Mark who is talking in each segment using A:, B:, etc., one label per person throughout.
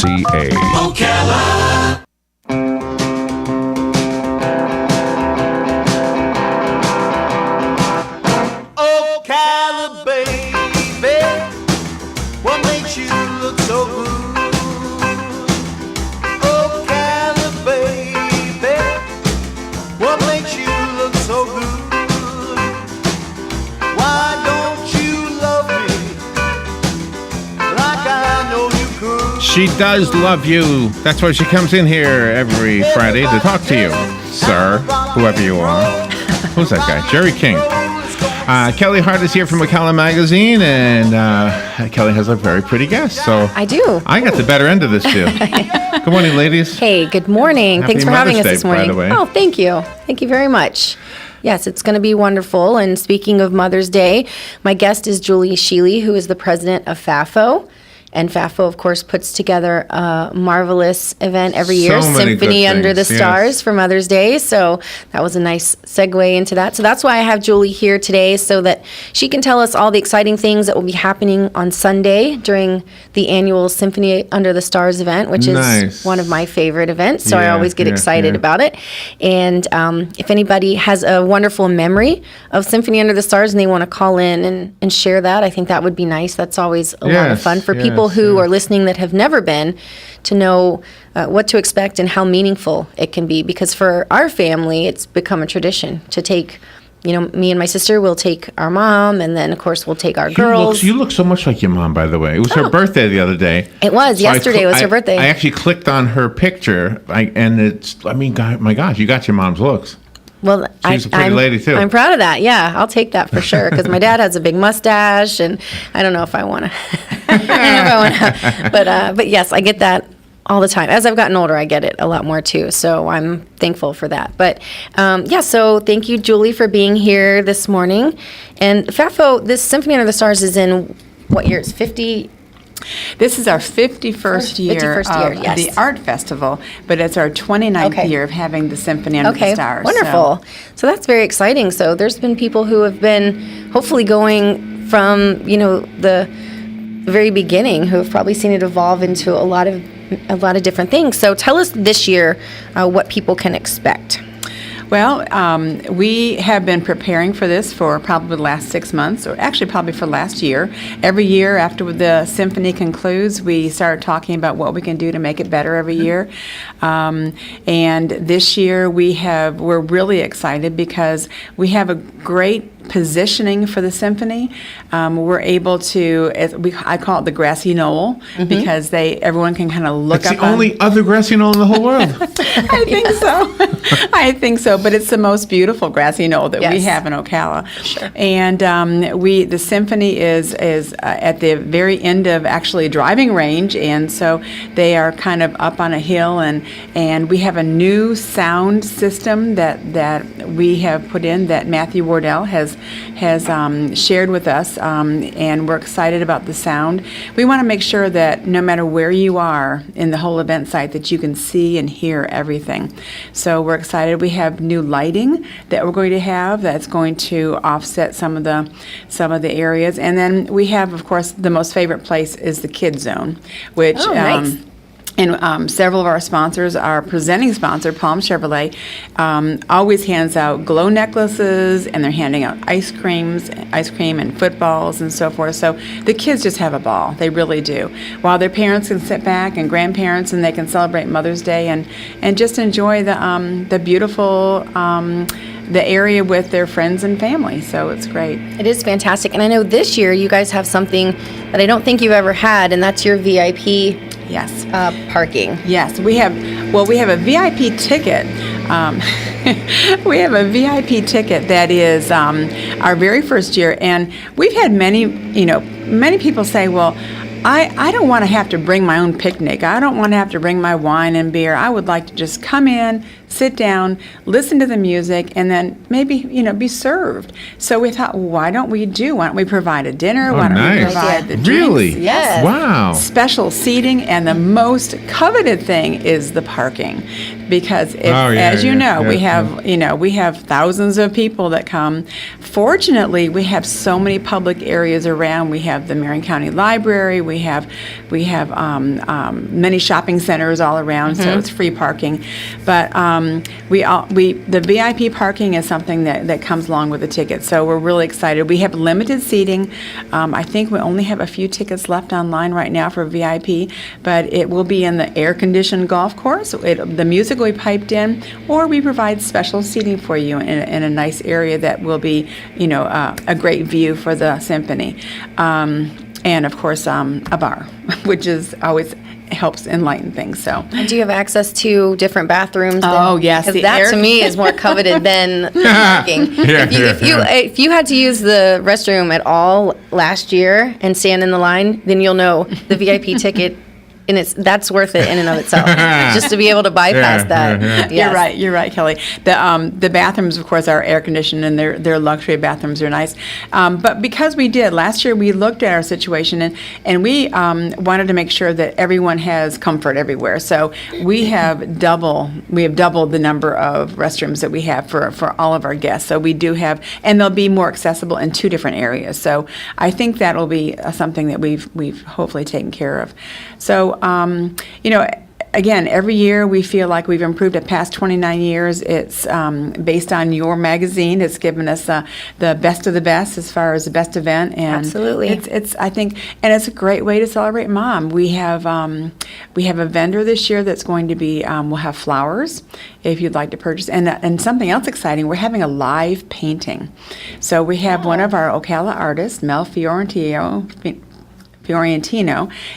A: WCA.
B: Ocala.
C: Ocala, baby, what makes you look so good? Ocala, baby, what makes you look so good? Why don't you love me like I know you could?
A: She does love you. That's why she comes in here every Friday to talk to you, sir, whoever you are. Who's that guy? Jerry King. Kelli Hart is here from Ocala Magazine, and Kelli has a very pretty guest. So
D: I do.
A: I got the better end of this deal. Good morning, ladies.
D: Hey, good morning.
A: Happy
D: Thanks for
A: Mother's
D: having us
A: Day,
D: this morning.
A: by the way.
D: Oh, thank you. Thank you very much. Yes, it's going to be wonderful. And speaking of Mother's Day, my guest is Shealy, who is the president of FAFO. And FAFO, of course, puts together a marvelous event every year,
A: So many good
D: Symphony Under the
A: things,
D: Stars
A: yes.
D: for Mother's Day. So that was a nice segue into that. So that's why I have Julie here today, so that she can tell us all the exciting things that will be happening on Sunday during the annual Symphony Under the Stars event, which
A: Nice.
D: is one of my favorite events. So I
A: Yeah,
D: always get
A: yeah,
D: excited
A: yeah.
D: about it. And if anybody has a wonderful memory of Symphony Under the Stars and they want to call in and share that, I think that would be nice. That's always a lot of
A: Yes,
D: fun for
A: yes,
D: people who
A: yes.
D: are listening that have never been, to know what to expect and how meaningful it can be. Because for our family, it's become a tradition to take, me and my sister will take our mom, and then, of course, we'll take our girls.
A: You look so much like your mom, by the way. It was her birthday the other day.
D: It was. Yesterday was her birthday.
A: I actually clicked on her picture, God, my gosh, you got your mom's looks.
D: Well,
A: She's a pretty lady, too.
D: I'm proud of that. Yeah, I'll take that for sure. Because my dad has a big mustache, and I don't know if I want to. But yes, I get that all the time. As I've gotten older, I get it a lot more too. So I'm thankful for that. But so thank you, Julie, for being here this morning. And FAFO, this Symphony Under the Stars is in what year? It's 50.
E: This is our 51st year
D: 51st year,
E: of
D: yes.
E: the art festival, but it's our 29th
D: Okay.
E: year of having the Symphony Under the Stars.
D: Wonderful. So that's very exciting. So there's been people who have been hopefully going from, the very beginning, who have probably seen it evolve into a lot of different things. So tell us this year what people can expect.
E: Well, we have been preparing for this for probably the last 6 months, or actually probably for last year. Every year after the symphony concludes, we start talking about what we can do to make it better every year. And this year we're really excited because we have a great positioning for the symphony. We're able to, I call it the grassy knoll, because everyone can kind of look
A: It's
E: up
A: the only other grassy knoll in the whole world.
E: I think so. I think so, but it's the most beautiful grassy knoll that we
D: Yes.
E: have in Ocala.
D: Sure.
E: And the symphony is at the very end of actually driving range, and so they are kind of up on a hill, and we have a new sound system that we have put in that Matthew Wardell has shared with us, and we're excited about the sound. We want to make sure that no matter where you are in the whole event site, that you can see and hear everything. So we're excited. We have new lighting that we're going to have that's going to offset some of the areas, and then we have, of course, the most favorite place is the kids zone, which.
D: Nice.
E: And several of our sponsors, our presenting sponsor, Palm Chevrolet, always hands out glow necklaces, and they're handing out ice cream and footballs and so forth. So the kids just have a ball. They really do. While their parents can sit back, and grandparents, and they can celebrate Mother's Day and just enjoy the beautiful the area with their friends and family. So it's great.
D: It is fantastic. And I know this year you guys have something that I don't think you've ever had, and that's your VIP
E: Yes.
D: parking.
E: Yes, we have a VIP ticket. We have a VIP ticket that is our very first year, and we've had many people say, well, I don't want to have to bring my own picnic. I don't want to have to bring my wine and beer. I would like to just come in, sit down, listen to the music, and then maybe, be served. So we thought, well, why don't we provide a dinner?
A: Oh,
E: why don't we
A: nice.
E: provide the drinks?
A: Really?
D: Yes.
A: Wow.
E: Special seating, and the most coveted thing is the parking. because
A: Yeah,
E: we have thousands of people that come. Fortunately, we have so many public areas around. We have the Marion County Library. We have many shopping centers all around, so it's free parking. But the VIP parking is something that comes along with the ticket. So we're really excited. We have limited seating. I think we only have a few tickets left online right now for VIP, but it will be in the air-conditioned golf course. The music will be piped in, or we provide special seating for you in a nice area that will be, a great view for the symphony. And of course, a bar, which is always helps enlighten things. So,
D: And do you have access to different bathrooms?
E: Oh, yes,
D: because
E: the
D: that
E: air-
D: to me is more coveted than parking. If you had to use the restroom at all last year and stand in the line, then you'll know the VIP ticket. And that's worth it in and of itself, just to be able to bypass that. Yes.
E: You're right, Kelly. The bathrooms, of course, are air conditioned, and they're luxury bathrooms. They're nice. But because we did last year, we looked at our situation and we wanted to make sure that everyone has comfort everywhere. So we have doubled the number of restrooms that we have for all of our guests. So we do have, and they'll be more accessible in 2 different areas. So I think that'll be something that we've hopefully taken care of. So, again, every year we feel like we've improved. The past 29 years, it's based on your magazine. It's given us the best of the best as far as the best event. And
D: Absolutely.
E: It's I think, and it's a great way to celebrate Mom. We have a vendor this year that's going to be, we'll have flowers if you'd like to purchase. And something else exciting, we're having a live painting. So we have one of our Ocala artists, Mel Fiorentino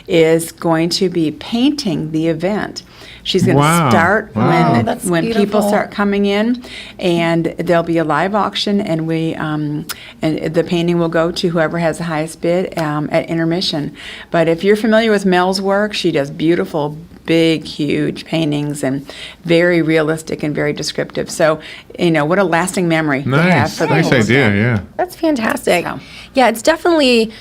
E: is going to be painting the event. She's going to start
D: That's
E: when people
D: beautiful.
E: start coming in, and there'll be a live auction, and and the painting will go to whoever has the highest bid at intermission. But if you're familiar with Mel's work, she does beautiful, big, huge paintings and very realistic and very descriptive. So, what a lasting memory to have
A: Nice.
E: for the
A: Nice
E: whole
A: idea,
E: event.
A: yeah.
D: That's fantastic.
E: So.
D: Yeah, it's definitely.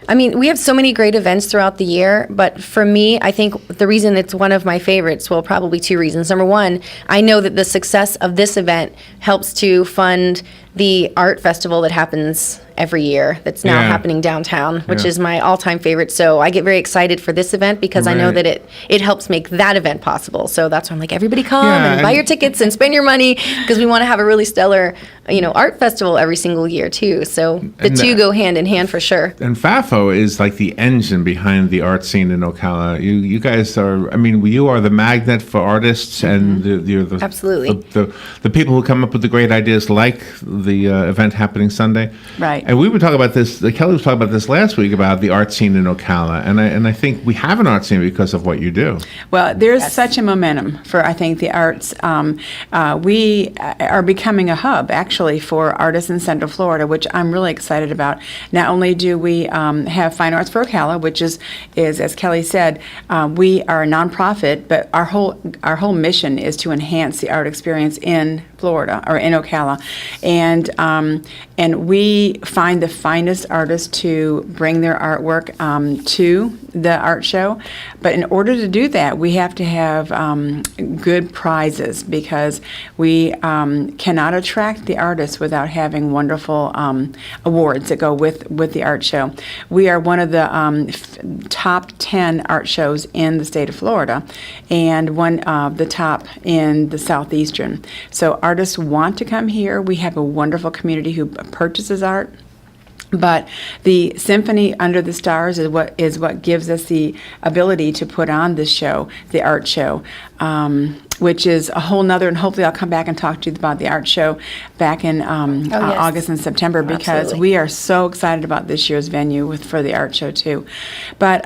D: I mean, we have so many great events throughout the year, but for me, I think the reason it's one of my favorites, well, probably 2 reasons. Number one, I know that the success of this event helps to fund the art festival that happens every year that's now
A: Yeah.
D: happening downtown, which
A: Yeah.
D: is my all-time favorite. So I get very excited for this event because I know
A: Right.
D: that it helps make that event possible. So that's why I'm like, everybody come
A: Yeah,
D: and buy
A: and-
D: your tickets and spend your money because we want to have a really stellar, art festival every single year too. So the
A: And,
D: two go hand in hand for sure.
A: And FAFO is like the engine behind the art scene in Ocala. You guys are, you are the magnet for artists, and you're the
D: Absolutely.
A: the people who come up with the great ideas, like the event happening Sunday.
E: Right.
A: And we were talking about this. Kelly was talking about this last week about the art scene in Ocala, and I think we have an art scene because of what you do.
E: Well, there's such a momentum for, I think, the arts. We are becoming a hub, actually, for artists in Central Florida, which I'm really excited about. Not only do we have Fine Arts for Ocala, which is as Kelly said, we are a nonprofit, but our whole mission is to enhance the art experience in Florida or in Ocala, and we find the finest artists to bring their artwork to the art show. But in order to do that, we have to have good prizes because we cannot attract the artists without having wonderful awards that go with the art show. We are one of the top 10 art shows in the state of Florida, and one of the top in the southeastern. So artists want to come here. We have a wonderful community who purchases art. But the Symphony Under the Stars is what gives us the ability to put on this show, the art show, which is a whole nother, and hopefully I'll come back and talk to you about the art show back in
D: yes.
E: August and September, because
D: Absolutely.
E: we are so excited about this year's venue for the art show too. But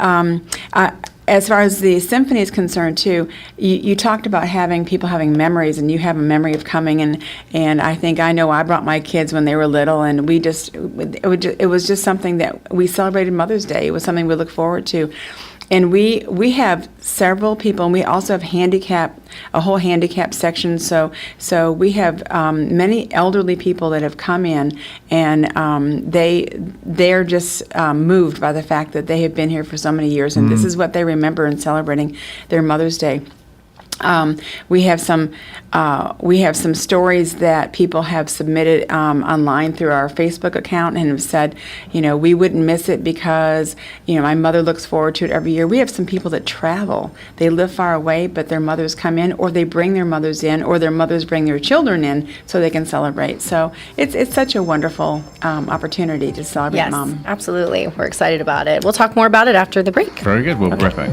E: as far as the symphony is concerned too, you talked about people having memories, and you have a memory of coming, and I know I brought my kids when they were little, and it was just something that we celebrated Mother's Day. It was something we look forward to. And we have several people, and we also have a whole handicap section. So we have many elderly people that have come in, and they're just moved by the fact that they have been here for so many years, and this is what they remember in celebrating their Mother's Day. We have some stories that people have submitted online through our Facebook account and have said, we wouldn't miss it because, my mother looks forward to it every year. We have some people that travel. They live far away, but their mothers come in, or they bring their mothers in, or their mothers bring their children in so they can celebrate. So it's such a wonderful opportunity to celebrate
D: Yes,
E: Mom.
D: absolutely. We're excited about it. We'll talk more about it after the break.
A: Very good. We'll be right back.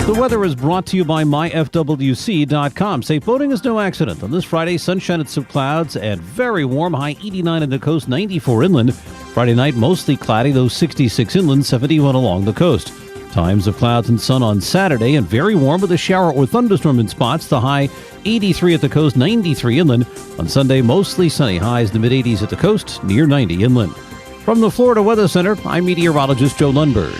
F: The weather is brought to you by myfwc.com. Safe boating is no accident. On this Friday, sunshine and some clouds and very warm, high 89 on the coast, 94 inland. Friday night, mostly cloudy, though 66 inland, 71 along the coast. Times of clouds and sun on Saturday and very warm with a shower or thunderstorm in spots. The high 83 at the coast, 93 inland. On Sunday, mostly sunny, highs in the mid-80s at the coast, near 90 inland. From the Florida Weather Center, I'm meteorologist Joe Lundberg.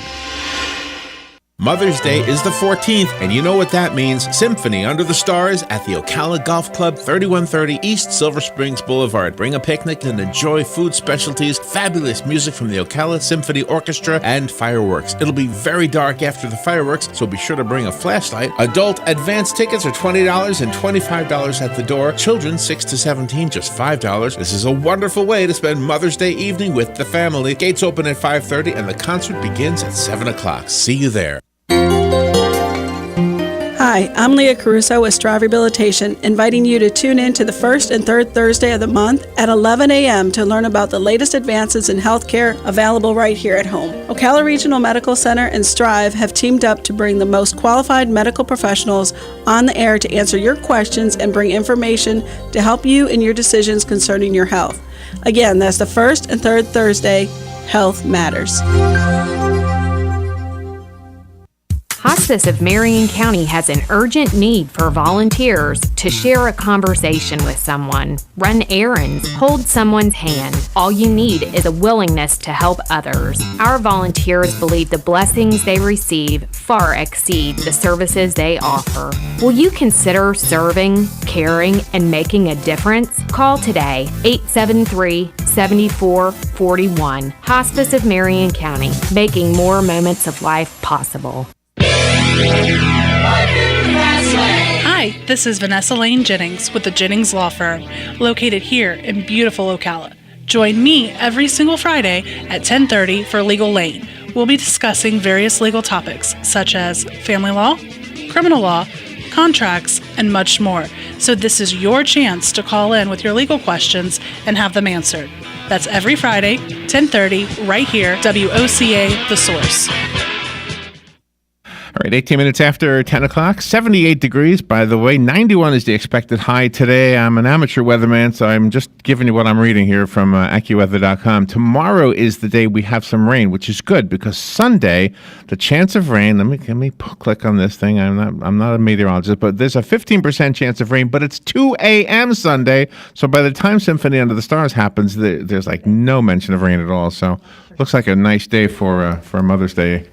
B: Mother's Day is the 14th, and you know what that means. Symphony Under the Stars at the Ocala Golf Club, 3130 East Silver Springs Boulevard. Bring a picnic and enjoy food specialties, fabulous music from the Ocala Symphony Orchestra, and fireworks. It'll be very dark after the fireworks, so be sure to bring a flashlight. Adult advance tickets are $20 and $25 at the door. Children 6 to 17, just $5. This is a wonderful way to spend Mother's Day evening with the family. Gates open at 5:30 and the concert begins at 7 o'clock. See you there.
G: Hi, I'm Leah Caruso with Strive Rehabilitation, inviting you to tune in to the first and third Thursday of the month at 11 a.m. to learn about the latest advances in healthcare available right here at home. Ocala Regional Medical Center and Strive have teamed up to bring the most qualified medical professionals on the air to answer your questions and bring information to help you in your decisions concerning your health. Again, that's the first and third Thursday. Health matters.
H: Hospice of Marion County has an urgent need for volunteers to share a conversation with someone, run errands, hold someone's hand. All you need is a willingness to help others. Our volunteers believe the blessings they receive far exceed the services they offer. Will you consider serving, caring, and making a difference? Call today, 873-7441. Hospice of Marion County, making more moments of life possible.
I: Hi, this is Vanessa Lane Jennings with the Jennings Law Firm, located here in beautiful Ocala. Join me every single Friday at 10:30 for Legal Lane. We'll be discussing various legal topics such as family law, criminal law, contracts, and much more. So this is your chance to call in with your legal questions and have them answered. That's every Friday, 10:30, right here, WOCA The Source.
A: All right, 18 minutes after 10 o'clock, 78 degrees, by the way. 91 is the expected high today. I'm an amateur weatherman, so I'm just giving you what I'm reading here from AccuWeather.com. Tomorrow is the day we have some rain, which is good because Sunday, the chance of rain, let me click on this thing. I'm not a meteorologist, but there's a 15% chance of rain, but it's 2 a.m. Sunday. So by the time Symphony Under the Stars happens, there's like no mention of rain at all. So looks like a nice day for Mother's Day.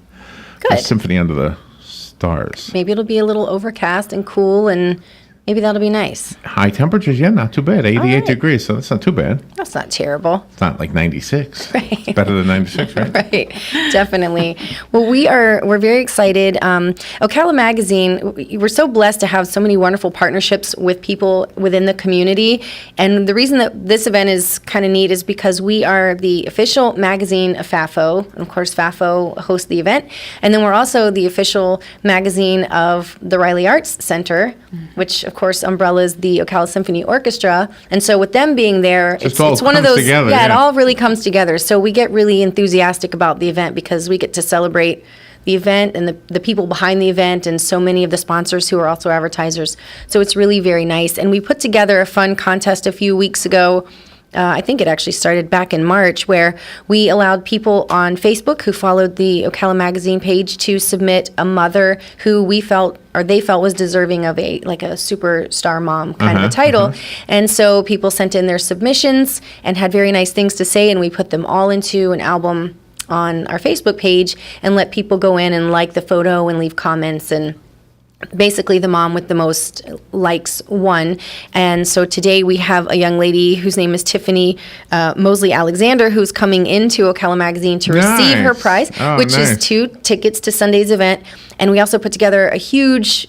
D: Good.
A: Symphony Under the Stars.
D: Maybe it'll be a little overcast and cool, and maybe that'll be nice.
A: High temperatures, yeah, not too bad. 88
D: right.
A: degrees, so that's not too bad.
D: That's not terrible.
A: It's not like 96.
D: Right.
A: It's better than 96, right?
D: Right, definitely. Well, we're very excited. Ocala Magazine, we're so blessed to have so many wonderful partnerships with people within the community. And the reason that this event is kind of neat is because we are the official magazine of FAFO. And of course, FAFO hosts the event. And then we're also the official magazine of the Riley Arts Center, which of course umbrellas the Ocala Symphony Orchestra. And so with them being there, it's one of those,
A: together,
D: it all really comes together. So we get really enthusiastic about the event because we get to celebrate the event and the people behind the event and so many of the sponsors who are also advertisers. So it's really very nice. And we put together a fun contest a few weeks ago. I think it actually started back in March, where we allowed people on Facebook who followed the Ocala Magazine page to submit a mother who they felt was deserving of a superstar mom kind of a title. And so people sent in their submissions and had very nice things to say, and we put them all into an album on our Facebook page and let people go in and like the photo and leave comments and basically the mom with the most likes won. And so today we have a young lady whose name is Tiffany Mosley Alexander, who's coming into Ocala Magazine to receive her prize, which is 2 tickets to Sunday's event. And we also put together a huge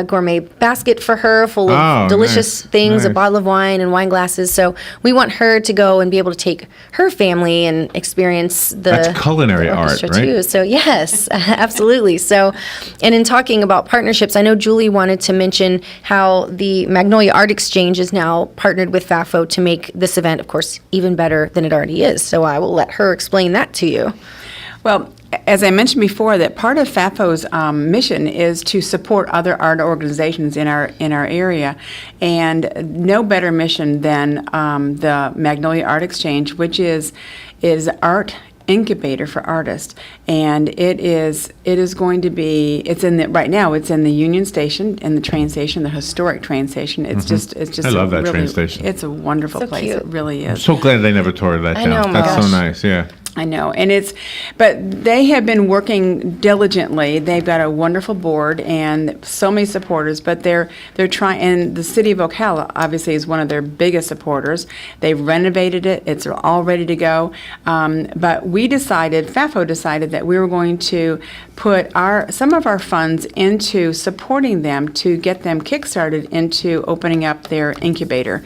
D: gourmet basket for her full of delicious things, a bottle of wine and wine glasses. So we want her to go and be able to take her family and experience
A: That's culinary art, right?
D: too. So yes, absolutely. So, and in talking about partnerships, I know Julie wanted to mention how the Magnolia Art Exchange is now partnered with FAFO to make this event, of course, even better than it already is. So I will let her explain that to you.
E: Well, as I mentioned before, that part of FAFO's mission is to support other art organizations in our area, and no better mission than the Magnolia Art Exchange, which is art incubator for artists, and it is going to be, right now it's in the Union Station, in the train station, the historic train station. It's just
A: I love that train station.
E: It's a wonderful
D: So
E: place.
D: cute.
E: It really
A: I'm
E: is.
A: so glad they never tore that
D: I
A: down.
D: know,
A: That's
D: gosh.
A: so nice, yeah.
E: I know, but they have been working diligently. They've got a wonderful board and so many supporters, but they're trying, and the city of Ocala obviously is one of their biggest supporters. They've renovated it, it's all ready to go, but FAFO decided that we were going to put some of our funds into supporting them to get them kickstarted into opening up their incubator.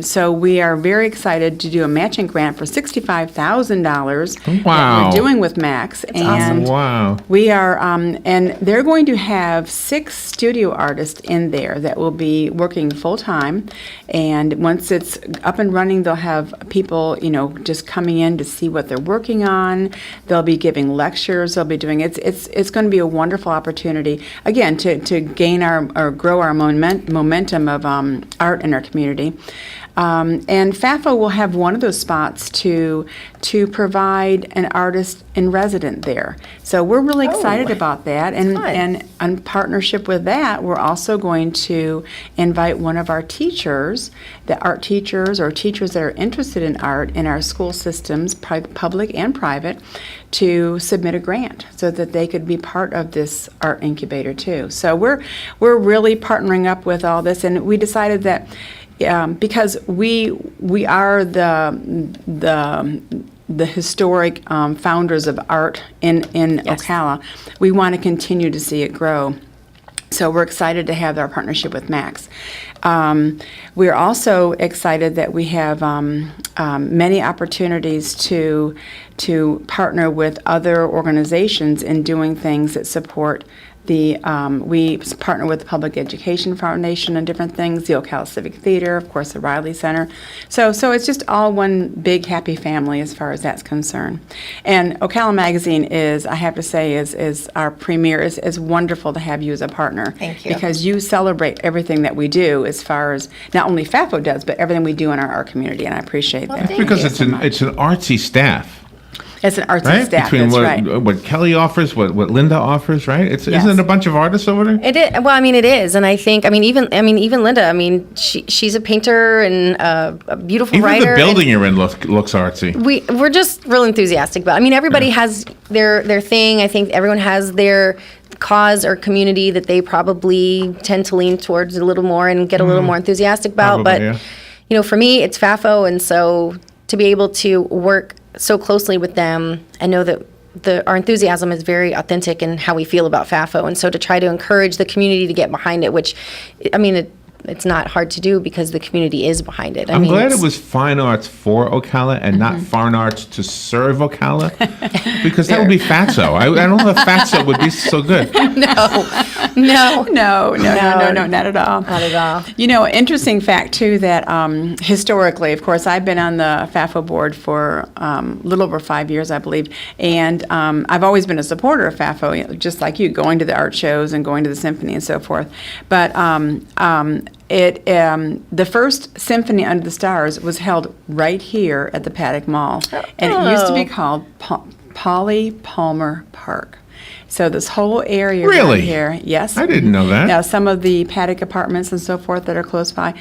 E: So we are very excited to do a matching grant for $65,000 that
A: Wow.
E: we're doing with Max. And
A: Wow.
E: we are, and they're going to have 6 studio artists in there that will be working full-time. And once it's up and running, they'll have people, just coming in to see what they're working on. They'll be giving lectures. They'll be doing, it's going to be a wonderful opportunity, again, to gain or grow our momentum of art in our community. And FAFO will have one of those spots to provide an artist in resident there. So we're really excited about that. And in partnership with that, we're also going to invite one of our teachers, the art teachers or teachers that are interested in art in our school systems, public and private, to submit a grant so that they could be part of this art incubator too. So we're really partnering up with all this, and we decided that because we are the historic founders of art in Ocala, we want to continue to see it grow. So we're excited to have our partnership with Max. We're also excited that we have many opportunities to partner with other organizations in doing things that support we partner with the Public Education Foundation and different things, the Ocala Civic Theater, of course, the Riley Center. So it's just all one big happy family as far as that's concerned. And Ocala Magazine is, I have to say, is our premier. Is wonderful to have you as a partner.
D: Thank you.
E: Because you celebrate everything that we do as far as not only FAFO does, but everything we do in our art community, and I appreciate that.
D: thank
A: Because
D: you
A: it's an artsy staff.
E: It's an artsy
A: Right?
E: staff,
A: Between
E: that's right.
A: what Kelly offers, what Linda offers, right?
E: Yes.
A: Isn't it a bunch of artists over there?
D: It is. Well, it is, and I think, even Linda. She's a painter and a beautiful
A: Even
D: writer.
A: the building you're in looks artsy.
D: We're just real enthusiastic about. Everybody has their thing. I think everyone has their cause or community that they probably tend to lean towards a little more and get a little more enthusiastic about.
A: Probably,
D: but for me, it's FAFO, and so to be able to work so closely with them and know that our enthusiasm is very authentic in how we feel about FAFO, and so to try to encourage the community to get behind it, which, it's not hard to do because the community is behind it.
A: I'm glad it was fine arts for Ocala and not fine arts to serve Ocala, because that would be fatso. I don't know if fatso would be so good.
D: No,
E: No, not at all.
D: not at all.
E: Interesting fact too that historically, of course, I've been on the FAFO board for a little over 5 years, I believe, and I've always been a supporter of FAFO, just like you, going to the art shows and going to the symphony and so forth. But the first Symphony Under the Stars was held right here at the Paddock Mall, and it used to be called Polly Palmer Park. So this whole area
A: Really?
E: right here, yes.
A: I didn't know that.
E: Now, some of the paddock apartments and so forth that are close by,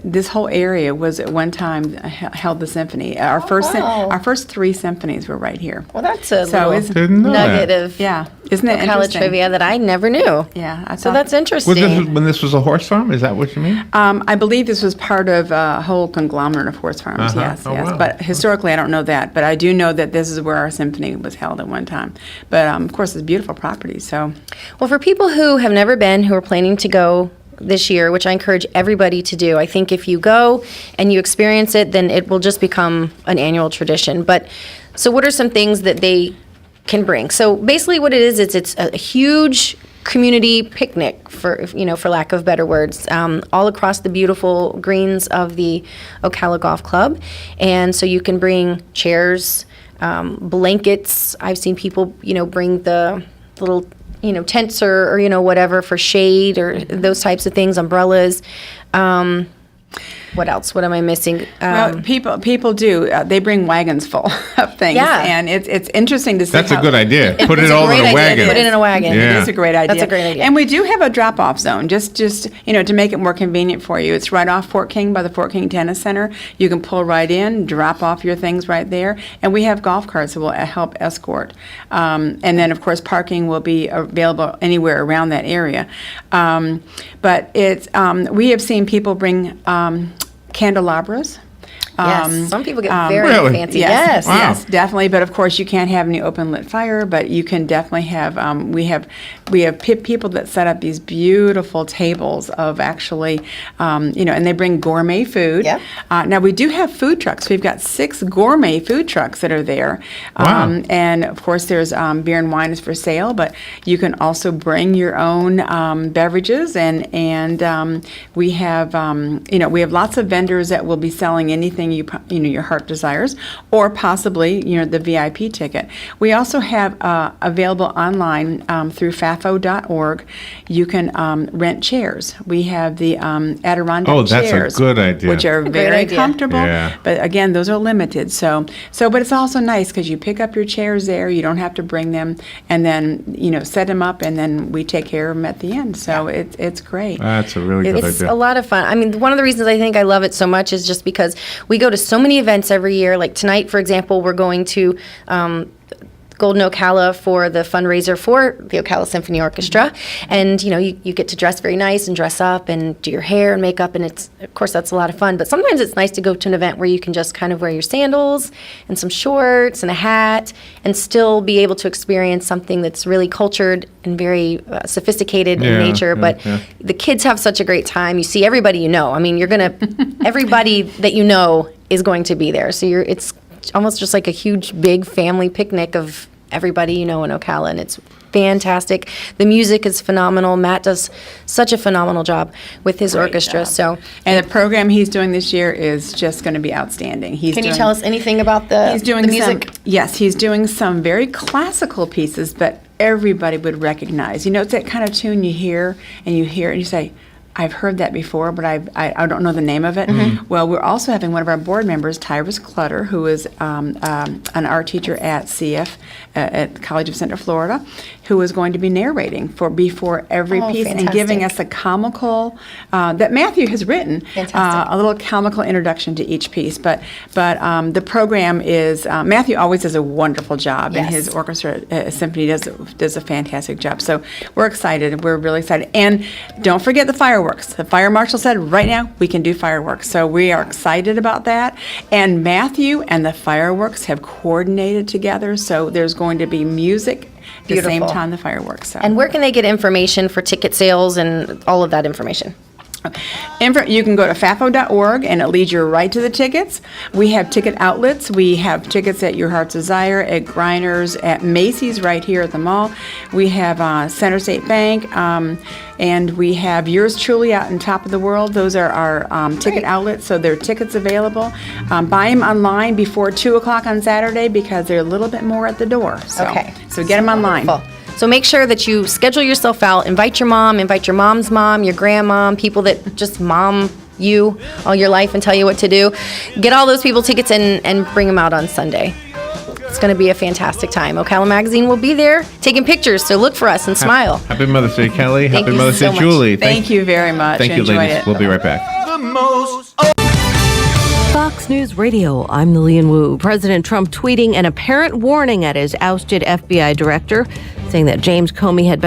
E: this whole area was at one time held the symphony. Our first 3 symphonies were right here.
D: Well, that's a
E: So
D: little
E: it's-
A: Didn't know
D: nugget
A: that.
D: of
E: Yeah, isn't it
D: Ocala
E: interesting?
D: trivia that I never knew.
E: Yeah, I
D: So
E: thought-
D: that's
A: Was
D: interesting.
A: this when this was a horse farm? Is that what you mean?
E: I believe this was part of a whole conglomerate of horse farms,
A: Uh-huh.
E: yes,
A: Oh,
E: yes.
A: wow.
E: But historically, I don't know that. But I do know that this is where our symphony was held at one time. But of course, it's beautiful property, so.
D: Well, for people who have never been, who are planning to go this year, which I encourage everybody to do, I think if you go and you experience it, then it will just become an annual tradition. But so what are some things that they can bring? So basically what it is, it's a huge community picnic, for lack of better words, all across the beautiful greens of the Ocala Golf Club. And so you can bring chairs, blankets. I've seen people, bring the little, tents or whatever for shade or those types of things, umbrellas. What else? What am I missing?
E: Well, people do. They bring wagons full of things.
D: Yeah.
E: And it's interesting to see
A: That's a
E: how-
A: good idea. Put
D: It's
A: it
D: a
A: all
D: great
A: in a
D: idea.
A: wagon.
D: Put it in a wagon.
A: Yeah.
E: It is a great idea.
D: That's a great idea.
E: And we do have a drop-off zone, just to make it more convenient for you. It's right off Fort King by the Fort King Tennis Center. You can pull right in, drop off your things right there, and we have golf carts that will help escort. And then, of course, parking will be available anywhere around that area. But we have seen people bring candelabras.
D: Yes, some people get very
A: Really?
D: fancy.
E: Yes,
A: Wow.
E: yes, definitely. But of course, you can't have any open lit fire. But you can definitely have. We have people that set up these beautiful tables of actually, and they bring gourmet food.
D: Yep.
E: Now we do have food trucks. We've got 6 gourmet food trucks that are there.
A: Wow.
E: And of course, there's beer and wine is for sale, but you can also bring your own beverages. And we have lots of vendors that will be selling anything your heart desires, or possibly the VIP ticket. We also have available online through fafo.org. You can rent chairs. We have the Adirondack
A: Oh, that's a
E: chairs,
A: good idea.
E: which are
D: Great
E: very
D: idea.
E: comfortable.
A: Yeah.
E: But again, those are limited. But it's also nice because you pick up your chairs there. You don't have to bring them, and then set them up, and then we take care of them at the end. So it's great.
A: That's a really good
D: It's
A: idea.
D: a lot of fun. I mean, one of the reasons I think I love it so much is just because we go to so many events every year. Like tonight, for example, we're going to Golden Ocala for the fundraiser for the Ocala Symphony Orchestra. And, you get to dress very nice and dress up and do your hair and makeup. And of course, that's a lot of fun. But sometimes it's nice to go to an event where you can just kind of wear your sandals and some shorts and a hat and still be able to experience something that's really cultured and very sophisticated in
A: Yeah,
D: nature.
A: yeah,
D: But
A: yeah.
D: the kids have such a great time. You see everybody you know. I mean, everybody that you know is going to be there. So it's almost just like a huge, big family picnic of everybody you know in Ocala, and it's fantastic. The music is phenomenal. Matt does such a phenomenal job with his orchestra.
E: job.
D: So,
E: And the program he's doing this year is just going to be outstanding.
D: can you tell us anything about the
E: He's doing
D: the music?
E: He's doing some very classical pieces, but everybody would recognize. It's that kind of tune you hear and you say, I've heard that before, but I don't know the name of it.
D: Mm-hmm.
E: Well, we're also having one of our board members, Tyrus Clutter, who is an art teacher at CF, at College of Central Florida, who is going to be narrating before every
D: Oh,
E: piece and giving
D: fantastic.
E: us a comical, that Matthew has written,
D: Fantastic.
E: a little comical introduction to each piece. But the program is, Matthew always does a wonderful job, and
D: Yes.
E: his orchestra symphony does a fantastic job. So we're excited. We're really excited. And don't forget the fireworks. The fire marshal said right now we can do fireworks. So we are excited about that. And Matthew and the fireworks have coordinated together. So there's going to be music at the same
D: Beautiful.
E: time the fireworks. So.
D: And where can they get information for ticket sales and all of that information?
E: You can go to fafo.org and it leads you right to the tickets. We have ticket outlets. We have tickets at Your Heart's Desire, at Grinders, at Macy's right here at the mall. We have Center State Bank, and we have Yours Truly out on Top of the World. Those are our ticket outlets, so there are tickets available. Buy them online before 2 o'clock on Saturday because they're a little bit more at the door. So,
D: Okay.
E: So get them online.
D: Wonderful. So make sure that you schedule yourself out. Invite your mom, invite your mom's mom, your grandmom, people that just mom you all your life and tell you what to do. Get all those people tickets and bring them out on Sunday. It's going to be a fantastic time. Ocala Magazine will be there taking pictures, so look for us and smile.
A: Happy Mother's Day, Kelly.
D: Thank
A: Happy
D: you
A: Mother's
D: so
A: Day,
D: much.
A: Julie.
E: Thank you very much.
A: Thank you,
E: Enjoyed
A: ladies.
E: it.
A: We'll be right back.
C: The most.
J: Fox News Radio, I'm Lillian Wu. President Trump tweeting an apparent warning at his ousted FBI director, saying that James Comey had been